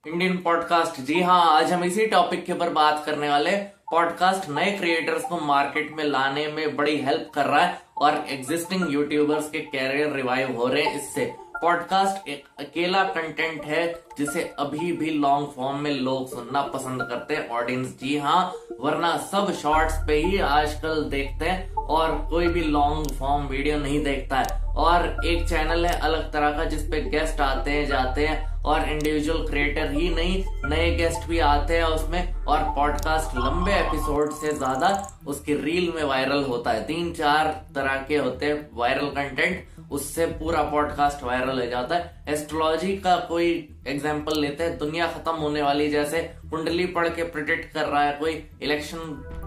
Indian podcast. जी हाँ, आज हम इसी टॉपिक के ऊपर बात करने वाले। पॉडकास्ट नए क्रिएटर्स को मार्केट में लाने में बड़ी हेल्प कर रहा है और एग्जिस्टिंग यूट्यूबर्स के कैरियर रिवाइव हो रहे हैं इससे। पॉडकास्ट एक अकेला कंटेंट है जिसे अभी भी लॉन्ग फॉर्म में लोग सुनना पसंद करते हैं, ऑडियंस। जी हाँ, वरना सब शॉर्ट्स पे ही आजकल देखते हैं और कोई भी लॉन्ग फॉर्म वीडियो नहीं देखता है। और एक चैनल है अलग तरह का जिसपे गेस्ट आते हैं जाते हैं और इंडिविजुअल क्रिएटर ही नहीं, नए गेस्ट भी आते हैं उसमें। और पॉडकास्ट लंबे एपिसोड से ज्यादा उसकी रील में वायरल होता है। 3-4 तरह के होते हैं वायरल कंटेंट, उससे पूरा पॉडकास्ट वायरल हो जाता है। एस्ट्रोलॉजी का कोई एग्जांपल लेते हैं, दुनिया खत्म होने वाली, जैसे कुंडली पढ़ के प्रिडिक्ट कर रहा है, कोई इलेक्शन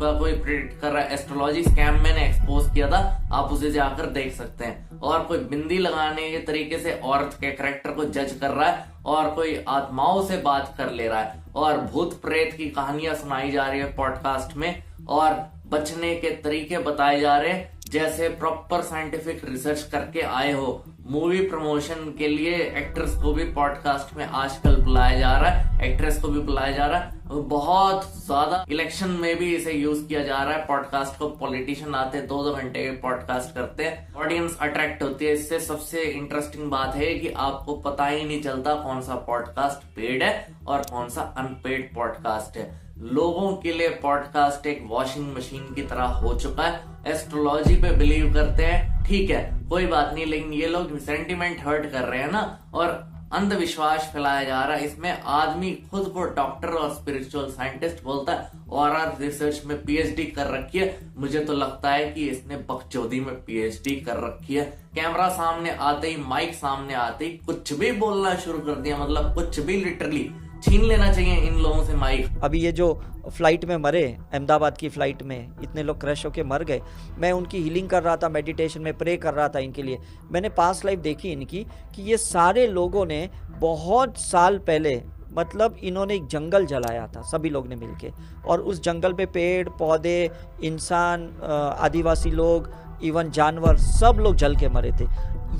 का कोई प्रिडिक्ट कर रहा है। एस्ट्रोलॉजी स्कैम मैंने एक्सपोज किया था, आप उसे जाकर देख सकते हैं। और कोई बिंदी लगाने के तरीके से औरत के कैरेक्टर को जज कर रहा है और कोई आत्माओं से बात कर ले रहा है और भूत प्रेत की कहानियां सुनाई जा रही है पॉडकास्ट में और बचने के तरीके बताए जा रहे हैं जैसे प्रॉपर साइंटिफिक रिसर्च करके आए हो। मूवी प्रमोशन के लिए एक्टर्स को भी पॉडकास्ट में आजकल बुलाया जा रहा है, एक्ट्रेस को भी बुलाया जा रहा है। बहुत ज्यादा इलेक्शन में भी इसे यूज किया जा रहा है पॉडकास्ट को। पॉलिटिशियन आते हैं 2-2 घंटे के पॉडकास्ट करते हैं, ऑडियंस अट्रैक्ट होती है इससे। सबसे इंटरेस्टिंग बात है कि आपको पता ही नहीं चलता कौन सा पॉडकास्ट पेड है और कौन सा अनपेड पॉडकास्ट है। लोगों के लिए पॉडकास्ट एक वॉशिंग मशीन की तरह हो चुका है। एस्ट्रोलॉजी पे बिलीव करते हैं, ठीक है, कोई बात नहीं, लेकिन ये लोग सेंटिमेंट हर्ट कर रहे हैं ना, और अंधविश्वास फैलाया जा रहा है इसमें। आदमी खुद को डॉक्टर और स्पिरिचुअल साइंटिस्ट बोलता है और रिसर्च में पीएचडी कर रखी है। मुझे तो लगता है कि इसने बकचोदी में पीएचडी कर रखी है। कैमरा सामने आते ही, माइक सामने आते ही कुछ भी बोलना शुरू कर दिया, मतलब कुछ भी, लिटरली छीन लेना चाहिए इन लोगों से माइक। अभी ये जो फ्लाइट में मरे, अहमदाबाद की फ्लाइट में इतने लोग क्रैश होके मर गए, मैं उनकी हीलिंग कर रहा था, मेडिटेशन में प्रे कर रहा था इनके लिए। मैंने पास्ट लाइफ देखी इनकी कि ये सारे लोगों ने बहुत साल पहले, मतलब इन्होंने एक जंगल जलाया था सभी लोग ने मिलके, और उस जंगल पे पेड़ पौधे, इंसान, आदिवासी लोग, इवन जानवर, सब लोग जल के मरे थे।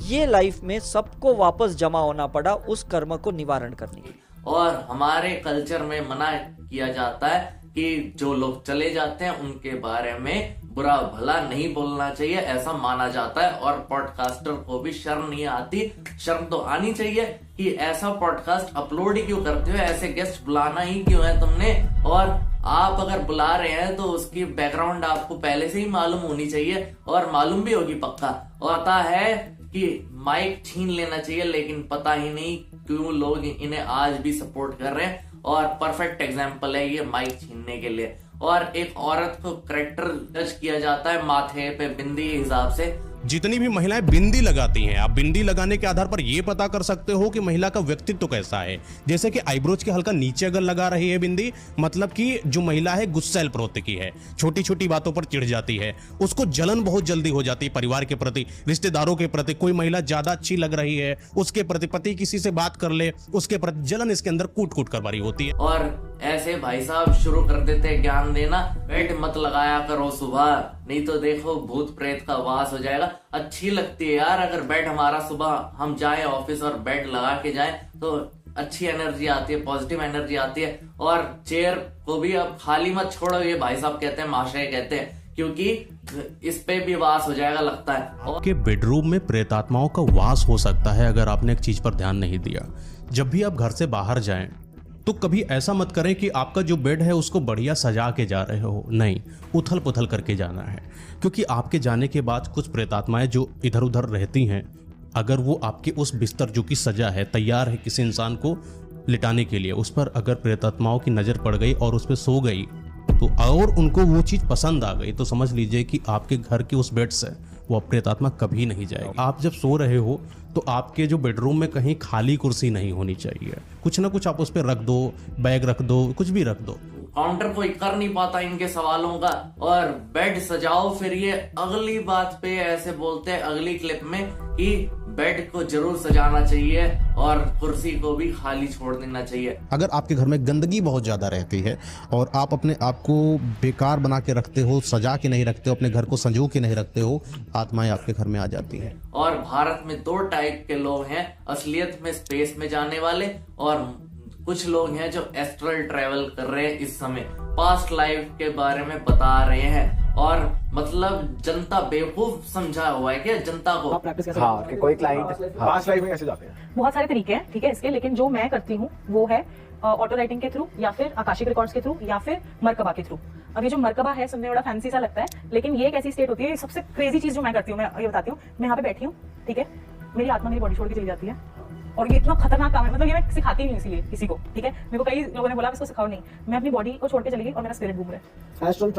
ये लाइफ में सबको वापस जमा होना पड़ा उस कर्म को निवारण करने के लिए। और हमारे कल्चर में मना किया जाता है कि जो लोग चले जाते हैं उनके बारे में बुरा भला नहीं बोलना चाहिए, ऐसा माना जाता है। और पॉडकास्टर को भी शर्म नहीं आती, शर्म तो आनी चाहिए कि ऐसा पॉडकास्ट अपलोड ही क्यों करते हो, ऐसे गेस्ट बुलाना ही क्यों है तुमने। और आप अगर बुला रहे हैं तो उसकी बैकग्राउंड आपको पहले से ही मालूम होनी चाहिए, और मालूम भी होगी पक्का। आता है कि माइक छीन लेना चाहिए, लेकिन पता ही नहीं क्यों लोग इन्हें आज भी सपोर्ट कर रहे हैं। और परफेक्ट एग्जांपल है ये माइक छीनने के लिए। और एक औरत को कैरेक्टर जज किया जाता है माथे पे बिंदी के हिसाब से। जितनी भी महिलाएं बिंदी लगाती हैं, आप बिंदी लगाने के आधार पर यह पता कर सकते हो कि महिला का व्यक्तित्व कैसा है। जैसे कि आईब्रोज के हल्का नीचे अगर लगा रही है बिंदी, मतलब कि जो महिला है गुस्सैल प्रवृत्ति की है, छोटी छोटी बातों पर चिढ़ जाती है, उसको जलन बहुत जल्दी हो जाती है परिवार के प्रति, रिश्तेदारों के प्रति। कोई महिला ज्यादा अच्छी लग रही है उसके प्रति, पति किसी से बात कर ले उसके प्रति जलन इसके अंदर कूट कूट कर भरी होती है। और ऐसे भाई साहब शुरू कर देते हैं ज्ञान देना, बेड मत लगाया करो सुबह, नहीं तो देखो भूत प्रेत का वास हो जाएगा। अच्छी लगती है यार, अगर बेड हमारा सुबह हम जाए ऑफिस और बेड लगा के जाए तो अच्छी एनर्जी आती है, पॉजिटिव एनर्जी आती है। और चेयर को भी अब खाली मत छोड़ो, ये भाई साहब कहते हैं, महाशय कहते हैं, क्योंकि इस पे भी वास हो जाएगा लगता है। आपके बेडरूम में प्रेतात्माओं का वास हो सकता है अगर आपने एक चीज पर ध्यान नहीं दिया। जब भी आप घर से बाहर जाएं तो कभी ऐसा मत करें कि आपका जो बेड है उसको बढ़िया सजा के जा रहे हो, नहीं, उथल पुथल करके जाना है। क्योंकि आपके जाने के बाद कुछ प्रेतात्माएं जो इधर उधर रहती हैं, अगर वो आपके उस बिस्तर जो कि सजा है, तैयार है किसी इंसान को लिटाने के लिए, उस पर अगर प्रेतात्माओं की नज़र पड़ गई और उस पर सो गई तो, और उनको वो चीज़ पसंद आ गई, तो समझ लीजिए कि आपके घर के उस बेड से वो प्रेतात्मा कभी नहीं जाएगी। आप जब सो रहे हो तो आपके जो बेडरूम में कहीं खाली कुर्सी नहीं होनी चाहिए, कुछ ना कुछ आप उस पर रख दो, बैग रख दो, कुछ भी रख दो। काउंटर कोई कर नहीं पाता इनके सवालों का। और बेड सजाओ, फिर ये अगली बात पे ऐसे बोलते हैं अगली क्लिप में कि बेड को जरूर सजाना चाहिए और कुर्सी को भी खाली छोड़ देना चाहिए। अगर आपके घर में गंदगी बहुत ज्यादा रहती है और आप अपने आप को बेकार बना के रखते हो, सजा के नहीं रखते हो, अपने घर को संजो के नहीं रखते हो, आत्माएं आपके घर में आ जाती हैं। और भारत में 2 टाइप के लोग हैं, असलियत में स्पेस में जाने वाले और कुछ लोग हैं जो एस्ट्रल ट्रैवल कर रहे हैं इस समय, पास्ट लाइफ के बारे में बता रहे हैं और मतलब जनता बेवकूफ समझा हुआ है क्या जनता को? हाँ, कि कोई क्लाइंट पास्ट लाइफ में कैसे जाते हैं। बहुत सारे तरीके हैं, ठीक है इसके, लेकिन जो मैं करती हूँ वो है ऑटो राइटिंग के थ्रू या फिर आकाशिक रिकॉर्ड्स के थ्रू या फिर मरकबा के थ्रू। अब ये जो मरकबा है सुनने में बड़ा फैंसी सा लगता है, लेकिन ये एक ऐसी स्टेट होती है, सबसे क्रेजी चीज जो मैं करती हूँ मैं ये बताती हूँ। मैं यहाँ पे बैठी हूँ, ठीक है, मेरी आत्मा मेरी बॉडी छोड़ के चली जाती है और ये इतना खतरनाक काम है, मतलब ये मैं सिखाती नहीं इसीलिए किसी को, ठीक है। मेरे को कई लोगों ने बोला इसको सिखाओ नहीं, मैं अपनी बॉडी को छोड़ के चली गई और मेरा स्पिरिट घूम रहा है। Astral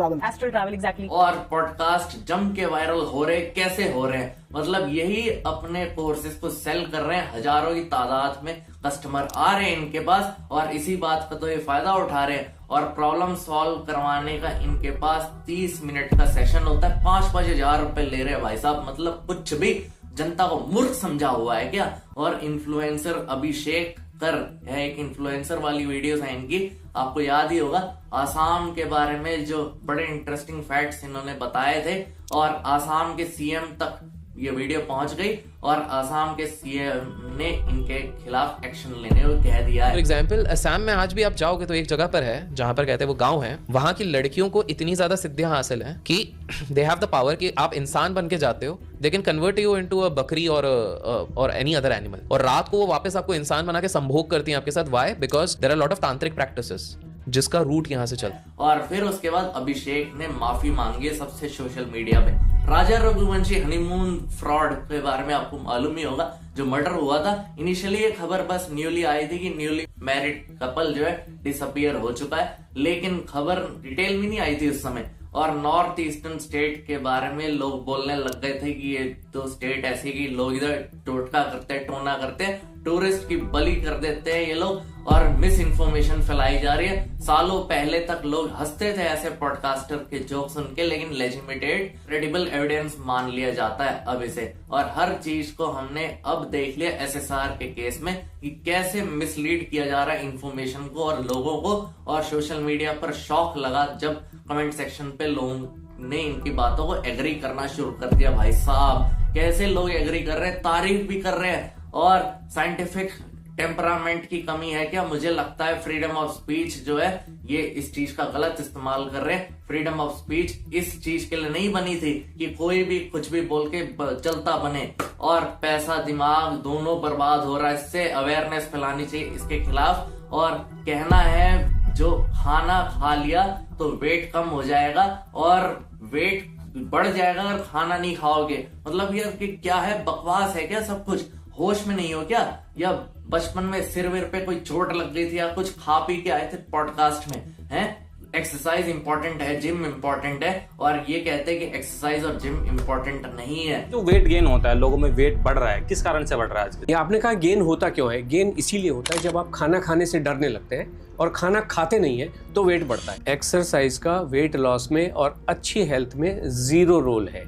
travel exactly. और पॉडकास्ट जम के वायरल हो रहे, कैसे हो रहे हैं? मतलब यही अपने कोर्सेज को सेल कर रहे हैं, हजारों की तादाद में कस्टमर आ रहे हैं इनके पास और इसी बात का तो ये फायदा उठा रहे हैं। और प्रॉब्लम सॉल्व करवाने का इनके पास 30 मिनट का सेशन होता है, 5-5 हजार रुपए ले रहे हैं भाई साहब। मतलब कुछ भी जनता को मूर्ख समझा हुआ है क्या? और इन्फ्लुएंसर अभिषेक कर है, एक इन्फ्लुएंसर वाली वीडियोस है इनकी, आपको याद ही होगा, आसाम के बारे में जो बड़े इंटरेस्टिंग फैक्ट्स इन्होंने बताए थे और आसाम के सीएम तक ये वीडियो पहुंच गई और आसाम के सीएम ने इनके खिलाफ एक्शन लेने को कह दिया है। फॉर एग्जाम्पल असम में आज भी आप जाओगे तो एक जगह पर है जहां पर कहते हैं वो गांव है, वहां की लड़कियों को इतनी ज्यादा सिद्धियां हासिल हैं कि दे हैव द पावर कि आप इंसान बन के जाते हो, they can convert you into a बकरी और एनी अदर एनिमल, और रात को वो वापस आपको इंसान बना के संभोग करती हैं आपके साथ। Why? Because there are lot of tantric practices जिसका रूट यहाँ से चल। और फिर उसके बाद अभिषेक ने माफी मांगी है सबसे सोशल मीडिया पे। राजा रघुवंशी हनीमून फ्रॉड के बारे में आपको मालूम ही होगा, जो मर्डर हुआ था। इनिशियली ये खबर बस न्यूली आई थी कि न्यूली मैरिड कपल जो है डिसअपियर हो चुका है, लेकिन खबर डिटेल में नहीं आई थी उस समय। और नॉर्थ ईस्टर्न स्टेट के बारे में लोग बोलने लग गए थे कि ये तो स्टेट ऐसी कि लोग इधर टोटका करते हैं, टोना करते हैं, टूरिस्ट की बलि कर देते हैं ये लोग, और मिस इन्फॉर्मेशन फैलाई जा रही है। सालों पहले तक लोग हंसते थे ऐसे पॉडकास्टर के जोक सुन के, लेकिन लेजिटिमेटेड क्रेडिबल एविडेंस मान लिया जाता है अब इसे। और हर चीज को हमने अब देख लिया एसएसआर के केस में कि कैसे मिसलीड किया जा रहा है इन्फॉर्मेशन को और लोगों को। और सोशल मीडिया पर शौक लगा जब कमेंट सेक्शन पे लोगों ने इनकी बातों को एग्री करना शुरू कर दिया। भाई साहब कैसे लोग एग्री कर रहे हैं, तारीफ भी कर रहे हैं। और साइंटिफिक टेम्परामेंट की कमी है क्या? मुझे लगता है फ्रीडम ऑफ स्पीच जो है ये इस चीज का गलत इस्तेमाल कर रहे हैं। फ्रीडम ऑफ स्पीच इस चीज के लिए नहीं बनी थी कि कोई भी कुछ भी बोल के चलता बने, और पैसा दिमाग दोनों बर्बाद हो रहा है। इससे अवेयरनेस फैलानी चाहिए इसके खिलाफ। और कहना है जो खाना खा लिया तो वेट कम हो जाएगा और वेट बढ़ जाएगा अगर खाना नहीं खाओगे। मतलब ये क्या है, बकवास है क्या सब कुछ? होश में नहीं हो क्या? या बचपन में सिर विर पे कोई चोट लग गई थी या कुछ खा पी के आए थे पॉडकास्ट में? हैं एक्सरसाइज इंपॉर्टेंट है, जिम इंपॉर्टेंट है, और ये कहते हैं कि एक्सरसाइज और जिम इंपॉर्टेंट नहीं है। जो वेट गेन होता है, लोगों में वेट बढ़ रहा है, किस कारण से बढ़ रहा है आजकल? ये आपने कहा गेन होता क्यों है? गेन इसीलिए होता है जब आप खाना खाने से डरने लगते हैं और खाना खाते नहीं है तो वेट बढ़ता है। एक्सरसाइज का वेट लॉस में और अच्छी हेल्थ में जीरो रोल है,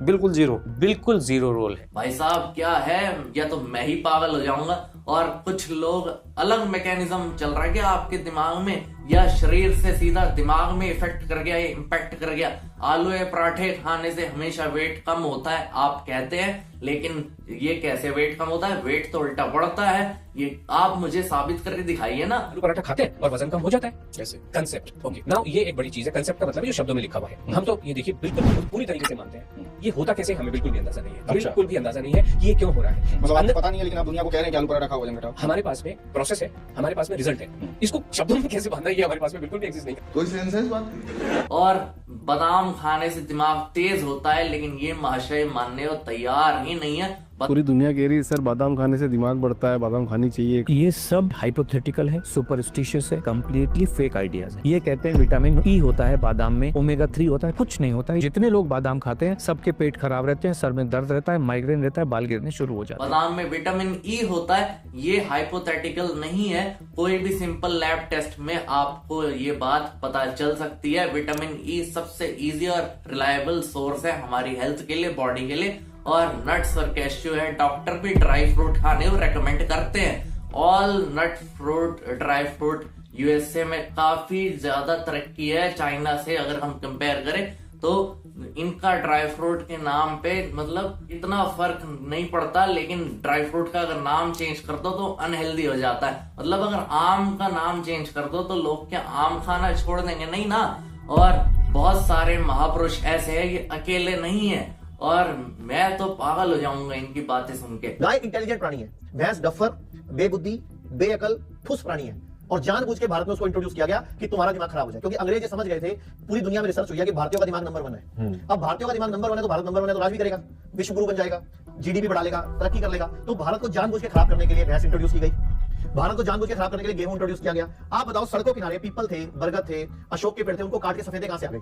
बिल्कुल जीरो रोल है। भाई साहब क्या है, या तो मैं ही पागल हो जाऊंगा और कुछ लोग अलग मैकेनिज्म चल रहा है क्या आपके दिमाग में, या शरीर से सीधा दिमाग में इफेक्ट कर गया, इम्पैक्ट कर गया। आलू या पराठे खाने से हमेशा वेट कम होता है आप कहते हैं, लेकिन ये कैसे वेट कम होता है? वेट तो उल्टा बढ़ता है। ये आप मुझे साबित करके दिखाइए ना। आलू पराठा खाते हैं और वजन कम हो जाता है, जैसे कंसेप्ट। ओके नाउ ये एक बड़ी चीज है। कंसेप्ट का मतलब है जो शब्दों में लिखा हुआ है। हम तो ये देखिए बिल्कुल पूरी तरीके से मानते हैं। ये होता कैसे हमें बिल्कुल भी अंदाजा नहीं है, बिल्कुल भी अंदाजा नहीं है कि ये क्यों हो रहा है। मतलब आपको पता नहीं है, लेकिन आप दुनिया को कह रहे हैं कि आलू पराठा खाओ वजन घटाओ। हमारे पास में प्रोसेस है, हमारे पास में रिजल्ट है, इसको शब्दों में कैसे बांधना है ये हमारे पास में बिल्कुल भी एक्सिस्ट नहीं है। कोई सेंस है इस बात की? और बादाम खाने से दिमाग तेज होता है, लेकिन ये महाशय मानने को तैयार ही नहीं है। पूरी दुनिया कह रही है सर बादाम खाने से दिमाग बढ़ता है, बादाम खानी चाहिए। ये सब हाइपोथेटिकल है, सुपरस्टिशियस है, कंप्लीटली फेक आइडियाज है। ये कहते हैं विटामिन ई होता है बादाम में, ओमेगा 3 होता है, कुछ नहीं होता है। जितने लोग बादाम खाते हैं सबके पेट खराब रहते हैं, सर में दर्द रहता है, माइग्रेन रहता है, बाल गिरने शुरू हो जाते हैं। बादाम में विटामिन ई होता है, ये हाइपोथेटिकल नहीं है। कोई भी सिंपल लैब टेस्ट में आपको ये बात पता चल सकती है। विटामिन ई सबसे इजी और रिलायबल सोर्स है हमारी हेल्थ के लिए, बॉडी के लिए। और नट्स और कैश्यू है, डॉक्टर भी ड्राई फ्रूट खाने को रेकमेंड करते हैं। ऑल नट फ्रूट ड्राई फ्रूट यूएसए में काफी ज्यादा तरक्की है चाइना से अगर हम कंपेयर करें, तो इनका ड्राई फ्रूट के नाम पे मतलब इतना फर्क नहीं पड़ता, लेकिन ड्राई फ्रूट का अगर नाम चेंज कर दो तो अनहेल्दी हो जाता है। मतलब अगर आम का नाम चेंज कर दो तो लोग क्या आम खाना छोड़ देंगे? नहीं ना। और बहुत सारे महापुरुष ऐसे हैं, ये अकेले नहीं है, और मैं तो पागल हो जाऊंगा इनकी बातें सुन के। गाय इंटेलिजेंट प्राणी है, भैंस डफर, बेबुद्धि, बेअकल, ठुस प्राणी है, और जानबूझ के भारत में उसको इंट्रोड्यूस किया गया कि तुम्हारा दिमाग खराब हो जाए, क्योंकि अंग्रेज समझ गए थे, पूरी दुनिया में रिसर्च हुई है कि भारतीयों का दिमाग नंबर 1 है। अब भारतीयों का दिमाग नंबर 1 है तो भारत नंबर 1 है तो राज भी करेगा, विश्व गुरु बन जाएगा, जीडीपी बढ़ा लेगा, तरक्की कर लेगा। तो भारत को जानबूझ के खराब करने के लिए भैंस इंट्रोड्यूस की गई, भारत को जानबूझ के खराब करने के लिए गेहूं इंट्रोड्यूस किया गया। आप बताओ, सड़कों किनारे पीपल थे, बरगद थे, अशोक के पेड़ थे, उनको काट के सफेदे कहां से आ गए?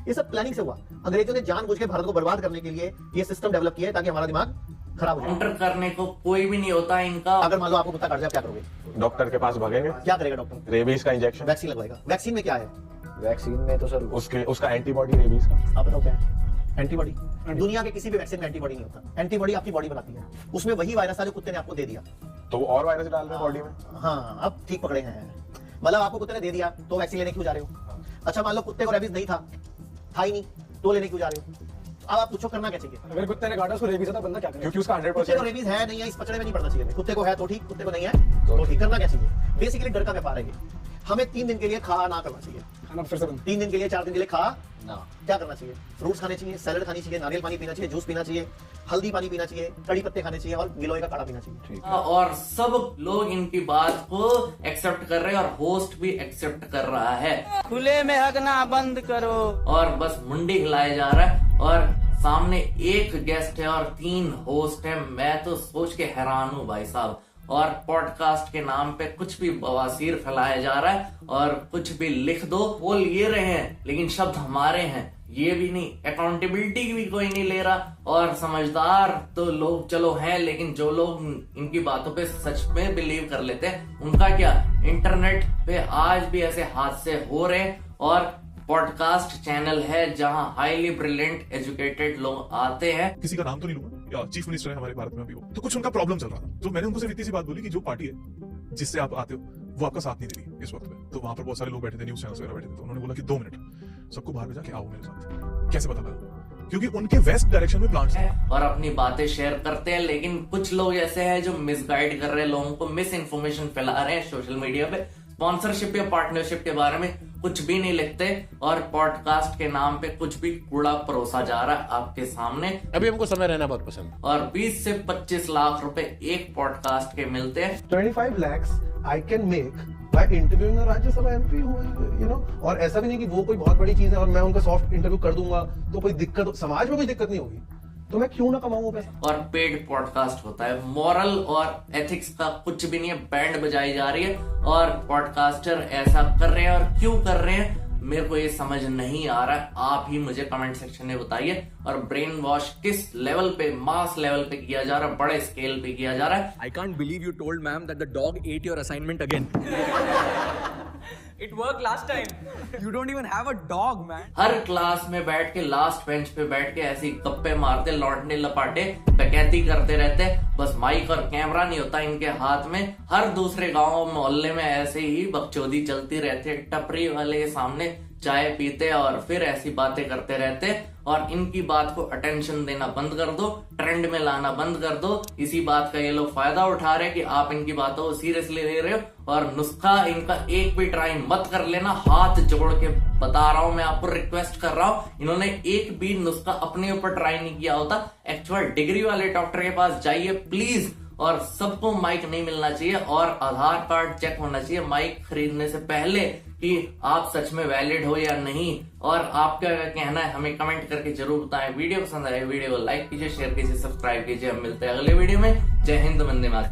ये सब प्लानिंग से हुआ। अंग्रेजों ने जानबूझ के भारत को बर्बाद करने के लिए ये सिस्टम डेवलप किया है ताकि हमारा दिमाग खराब हो जाए। काउंटर करने को कोई भी नहीं होता इनका। अगर मान लो आपको कुत्ता काट जाए, क्या करोगे? डॉक्टर के पास भागेंगे। क्या करेगा डॉक्टर? रेबीज का इंजेक्शन, वैक्सीन लगवाएगा। वैक्सीन में क्या है? वैक्सीन में तो सर उसका एंटीबॉडी रेबीज का। आप बताओ क्या है? एंटीबॉडी। दुनिया के किसी भी वैक्सीन में एंटीबॉडी नहीं होता। एंटीबॉडी आपकी बॉडी बनाती है, उसमें वही वायरस है जो कुत्ते ने आपको दे दिया। तो और वायरस डाल रहे हैं बॉडी में। हाँ, अब ठीक पकड़े हैं। मतलब आपको कुत्ते ने दे दिया तो वैक्सीन लेने क्यों जा रहे हो? अच्छा, मान लो कुत्ते को रेबीज नहीं था ही नहीं, तो लेने क्यों जा रहे हो? अब आप पूछो करना क्या चाहिए? अगर कुत्ते ने काटा उसको रेबीज है तो बंदा क्या करे? क्योंकि उसका 100% कुत्ते को रेबीज है नहीं है इस पचड़े में नहीं पड़ना चाहिए। कुत्ते को है तो ठीक, कुत्ते को नहीं है तो ठीक। करना क्या चाहिए? बेसिकली डर का व्यापार है ये। हमें 3 दिन के लिए खा ना करना चाहिए, खाना फिर से 3 दिन के लिए 4 दिन के लिए खा ना। क्या करना चाहिए? फ्रूट्स खाने चाहिए, सैलड खानी चाहिए, नारियल पानी पीना चाहिए, जूस पीना चाहिए, हल्दी पानी पीना चाहिए, कड़ी पत्ते खाने चाहिए और गिलोय का काढ़ा पीना चाहिए। और सब लोग इनकी बात को एक्सेप्ट कर रहे हैं और होस्ट भी एक्सेप्ट कर रहा है। खुले में हगना बंद करो। और बस मुंडी हिलाया जा रहा है और सामने एक गेस्ट है और 3 होस्ट है। मैं तो सोच के हैरान हूँ भाई साहब। और पॉडकास्ट के नाम पे कुछ भी बवासीर फैलाया जा रहा है और कुछ भी लिख दो, बोल ये रहे हैं लेकिन शब्द हमारे हैं, ये भी नहीं। अकाउंटेबिलिटी भी कोई नहीं ले रहा। और समझदार तो लोग चलो हैं, लेकिन जो लोग इनकी बातों पे सच में बिलीव कर लेते हैं उनका क्या? इंटरनेट पे आज भी ऐसे हादसे हो रहे हैं और पॉडकास्ट चैनल है जहां हाईली ब्रिलियंट एजुकेटेड लोग आते हैं। किसी का नाम तो नहीं लूंगा, या चीफ मिनिस्टर है हमारे भारत में अभी वो, तो कुछ उनका प्रॉब्लम चल रहा था। तो मैंने उनको सिर्फ इतनी सी बात बोली कि जो पार्टी है जिससे आप आते हो वो आपका साथ नहीं दे रही इस वक्त में। तो वहां पर बहुत सारे लोग बैठे थे, न्यूज चैनल्स वगैरह बैठे थे, तो उन्होंने बोला कि 2 मिनट सबको बाहर भेजा के आओ मेरे साथ। कैसे पता लगा? क्योंकि उनके वेस्ट डायरेक्शन में प्लांट्स हैं और अपनी बातें शेयर करते हैं। लेकिन कुछ लोग ऐसे हैं जो मिसगाइड कर रहे हैं लोगों को, मिस इन्फॉर्मेशन फैला रहे हैं सोशल मीडिया पे। स्पॉन्सरशिप या पार्टनरशिप के बारे में कुछ भी नहीं लिखते और पॉडकास्ट के नाम पे कुछ भी कूड़ा परोसा जा रहा है आपके सामने। अभी हमको समय रहना बहुत पसंद। और 20 से 25 लाख रुपए एक पॉडकास्ट के मिलते हैं। 25 lakhs I can make by interviewing a Rajya Sabha MP you know, और ऐसा भी नहीं कि वो कोई बहुत बड़ी चीज है और मैं उनका सॉफ्ट इंटरव्यू कर दूंगा तो कोई दिक्कत, समाज में कोई दिक्कत नहीं होगी, तो मैं क्यों ना कमाऊं वो पैसा? और पेड पॉडकास्ट होता है। मॉरल और एथिक्स का कुछ भी नहीं है, बैंड बजाई जा रही है और पॉडकास्टर ऐसा कर रहे हैं। और क्यों कर रहे हैं मेरे को ये समझ नहीं आ रहा है, आप ही मुझे कमेंट सेक्शन में बताइए। और ब्रेन वॉश किस लेवल पे, मास लेवल पे किया जा रहा है, बड़े स्केल पे किया जा रहा है। I can't believe you told ma'am that the dog ate your assignment again. It worked last time. You don't even have a dog, man. Her class में बैठ के लास्ट बेंच पे बैठ के ऐसी गप्पे मारते, लौटने लपाटे, डकैती करते रहते। बस माइक और कैमरा नहीं होता इनके हाथ में। हर दूसरे गांव मोहल्ले में ऐसे ही बकचोदी चलती रहती है। टपरी वाले के सामने चाय पीते और फिर ऐसी बातें करते रहते। और इनकी बात को अटेंशन देना बंद कर दो, ट्रेंड में लाना बंद कर दो। इसी बात का ये लोग फायदा उठा रहे हैं कि आप इनकी बातों को सीरियसली ले रहे हो। और नुस्खा इनका एक भी ट्राई मत कर लेना, हाथ जोड़ के बता रहा हूं, मैं आपको रिक्वेस्ट कर रहा हूं। इन्होंने एक भी नुस्खा अपने ऊपर ट्राई नहीं किया होता। एक्चुअल डिग्री वाले डॉक्टर के पास जाइए प्लीज। और सबको माइक नहीं मिलना चाहिए और आधार कार्ड चेक होना चाहिए माइक खरीदने से पहले कि आप सच में वैलिड हो या नहीं। और आपका क्या कहना है हमें कमेंट करके जरूर बताएं। वीडियो पसंद आए वीडियो को लाइक कीजिए, शेयर कीजिए, सब्सक्राइब कीजिए। हम मिलते हैं अगले वीडियो में। जय हिंद, वंदे मातरम।